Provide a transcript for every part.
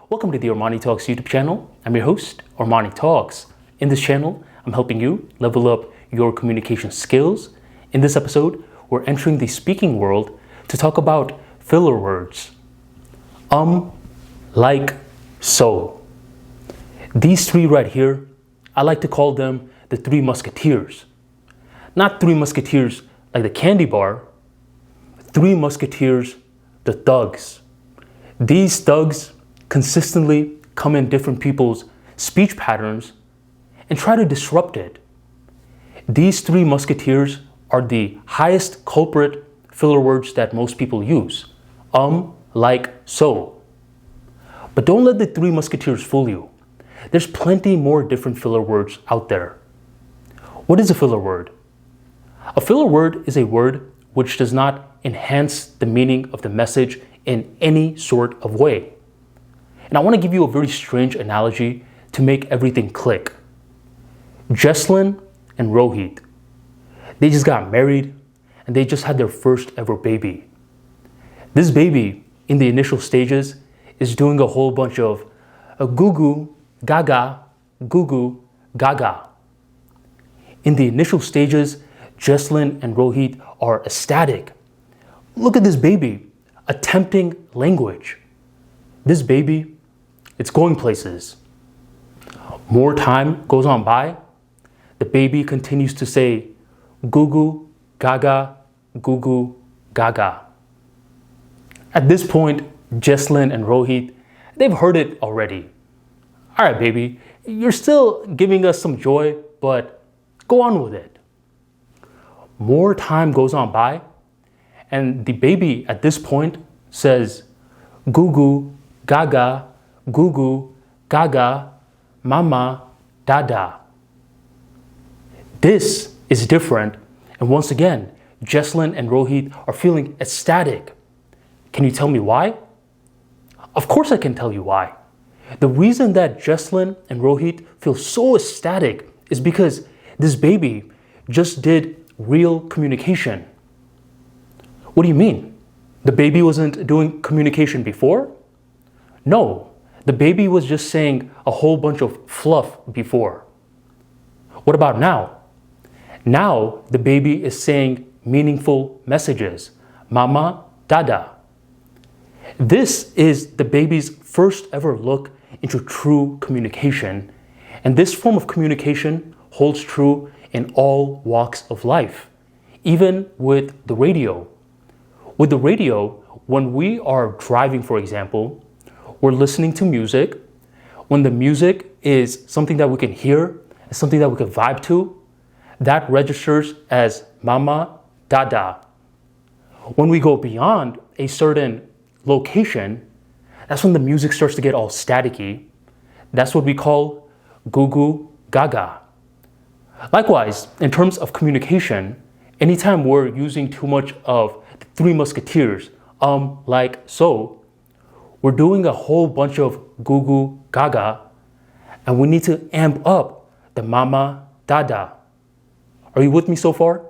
Welcome to the ArmaniTalks YouTube channel. I'm your host, ArmaniTalks. In this channel, I'm helping you level up your communication skills. In this episode, we're entering the speaking world to talk about filler words. Like, so. These three right here, I like to call them the three Musketeers. Not three Musketeers like the candy bar, three Musketeers, the thugs. These thugs consistently come in different people's speech patterns and try to disrupt it. These three Musketeers are the highest culprit filler words that most people use. Like, so. But don't let the three Musketeers fool you. There's plenty more different filler words out there. What is a filler word? A filler word is a word which does not enhance the meaning of the message in any sort of way. And I want to give you a very strange analogy to make everything click. Jesslyn and Rohit, they just got married and they just had their first ever baby. This baby, in the initial stages, is doing a whole bunch of goo goo, gaga, goo goo, gaga. In the initial stages, Jesslyn and Rohit are ecstatic. Look at this baby attempting language. This baby, it's going places. More time goes on by. The baby continues to say goo goo, gaga, goo goo, gaga. At this point, Jesslyn and Rohit, they've heard it already. All right, baby, you're still giving us some joy, but go on with it. More time goes on by, and the baby at this point says goo goo, gaga, goo goo, gaga, mama, dada. This is different, and once again, Jesslyn and Rohit are feeling ecstatic. Can you tell me why? Of course I can tell you why. The reason that Jesslyn and Rohit feel so ecstatic is because this baby just did real communication. What do you mean? The baby wasn't doing communication before? No, the baby was just saying a whole bunch of fluff before. What about now? Now the baby is saying meaningful messages. Mama, dada. This is the baby's first ever look into true communication, and this form of communication holds true in all walks of life, even with the radio. With the radio, when we are driving, for example, we're listening to music. When the music is something that we can hear, something that we can vibe to, that registers as mama, dada. When we go beyond a certain location, that's when the music starts to get all staticky. That's what we call goo goo, gaga. Likewise, in terms of communication, anytime we're using too much of the three Musketeers, like, so, we're doing a whole bunch of goo goo, gaga, and we need to amp up the mama, dada. Are you with me so far?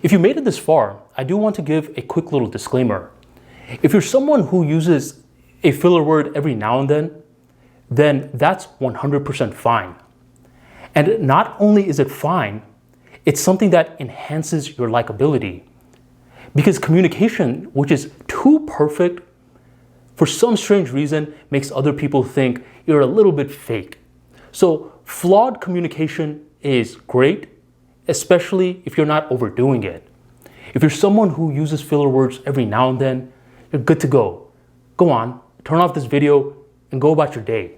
If you made it this far, I do want to give a quick little disclaimer. If you're someone who uses a filler word every now and then that's 100% fine. And not only is it fine, it's something that enhances your likability. Because communication, which is too perfect, for some strange reason, makes other people think you're a little bit fake. So flawed communication is great, especially if you're not overdoing it. If you're someone who uses filler words every now and then, you're good to go. Go on, turn off this video and go about your day.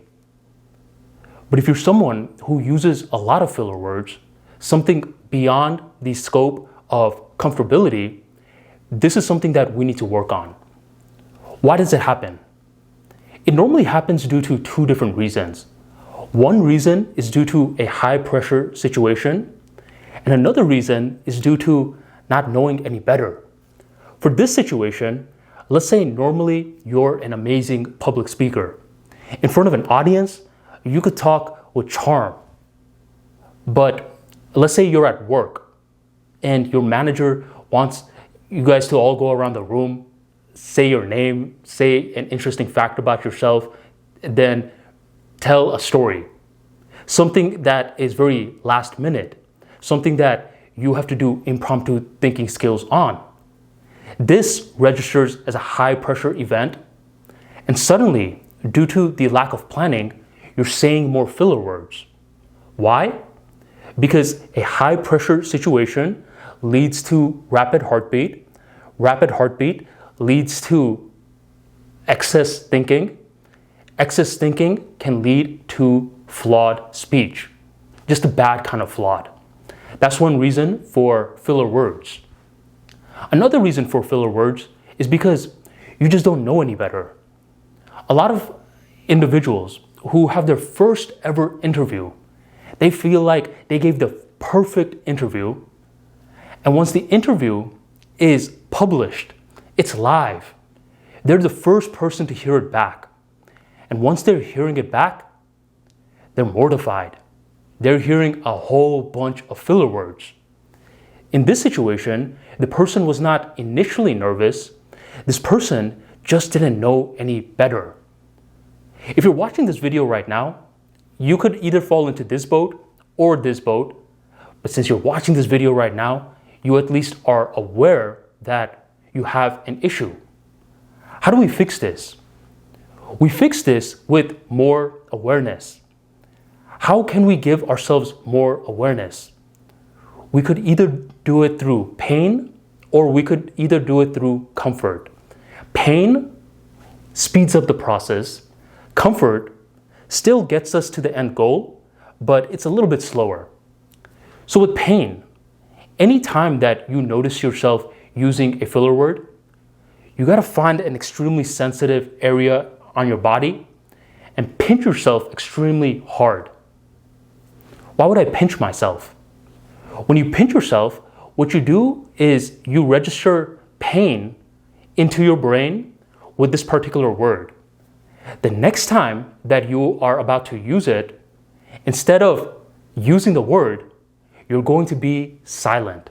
But if you're someone who uses a lot of filler words, something beyond the scope of comfortability, this is something that we need to work on. Why does it happen? It normally happens due to two different reasons. One reason is due to a high pressure situation, and another reason is due to not knowing any better. For this situation, let's say normally you're an amazing public speaker. In front of an audience, you could talk with charm. But let's say you're at work and your manager wants you guys to all go around the room, say your name, say an interesting fact about yourself, then tell a story. Something that is very last minute. Something that you have to do impromptu thinking skills on. This registers as a high pressure event, and suddenly, due to the lack of planning, you're saying more filler words. Why? Because a high pressure situation leads to rapid heartbeat. Rapid heartbeat leads to excess thinking. Excess thinking can lead to flawed speech. Just a bad kind of flawed. That's one reason for filler words. Another reason for filler words is because you just don't know any better. A lot of individuals who have their first ever interview, they feel like they gave the perfect interview, and once the interview is published, it's live, they're the first person to hear it back. And once they're hearing it back, they're mortified. They're hearing a whole bunch of filler words. In this situation, the person was not initially nervous. This person just didn't know any better. If you're watching this video right now, you could either fall into this boat or this boat, but since you're watching this video right now, you at least are aware that you have an issue. How do we fix this? We fix this with more awareness. How can we give ourselves more awareness? We could either do it through pain, or we could either do it through comfort. Pain speeds up the process. Comfort still gets us to the end goal, but it's a little bit slower. So with pain, anytime that you notice yourself using a filler word, you gotta find an extremely sensitive area on your body and pinch yourself extremely hard. Why would I pinch myself? When you pinch yourself, what you do is you register pain into your brain with this particular word. The next time that you are about to use it, instead of using the word, you're going to be silent.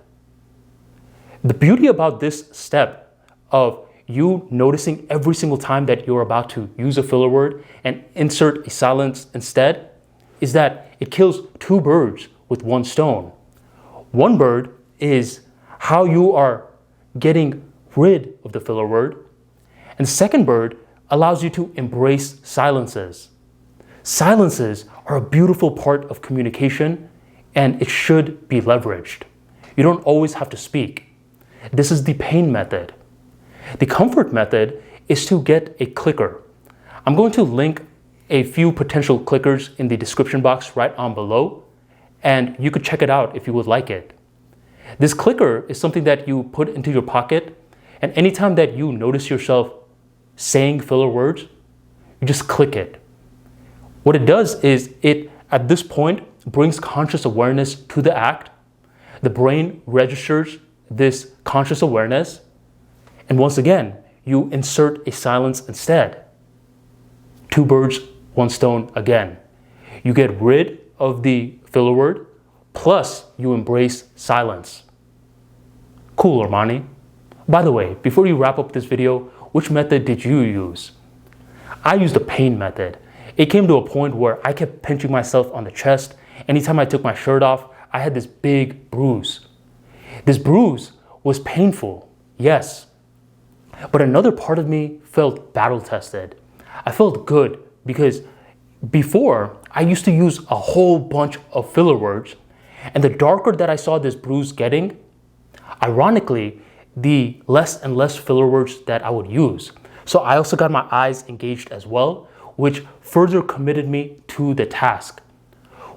The beauty about this step of you noticing every single time that you're about to use a filler word and insert a silence instead is that it kills two birds with one stone. One bird is how you are getting rid of the filler word, and the second bird allows you to embrace silences. Silences are a beautiful part of communication, and it should be leveraged. You don't always have to speak. This is the pain method. The comfort method is to get a clicker. I'm going to link a few potential clickers in the description box right on below, and you could check it out if you would like it. This clicker is something that you put into your pocket, and anytime that you notice yourself saying filler words, you just click it. What it does is it, at this point, brings conscious awareness to the act. The brain registers this conscious awareness, and once again, you insert a silence instead. Two birds, one stone again. You get rid of the filler word, plus you embrace silence. Cool, Armani. By the way, before you wrap up this video, which method did you use? I used the pain method. It came to a point where I kept pinching myself on the chest. Anytime I took my shirt off, I had this big bruise. This bruise was painful, yes. But another part of me felt battle-tested. I felt good because before, I used to use a whole bunch of filler words, and the darker that I saw this bruise getting, ironically, the less and less filler words that I would use. So I also got my eyes engaged as well, which further committed me to the task.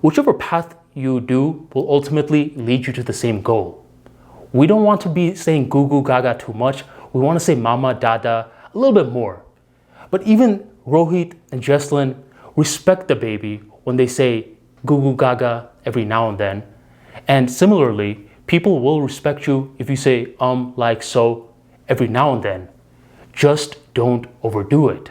Whichever path you do will ultimately lead you to the same goal. We don't want to be saying goo goo gaga too much. We want to say mama, dada, a little bit more. But even Rohit and Jesslyn respect the baby when they say goo goo gaga every now and then. And similarly, people will respect you if you say like so every now and then. Just don't overdo it.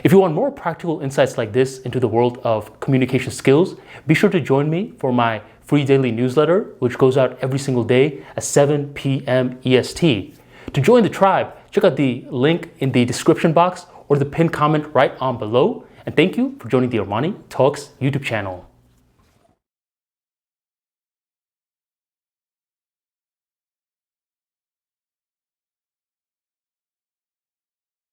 If you want more practical insights like this into the world of communication skills, be sure to join me for my free daily newsletter, which goes out every single day at 7 p.m. EST. To join the tribe, check out the link in the description box or the pinned comment right on below, And thank you for joining the Armani Talks YouTube channel.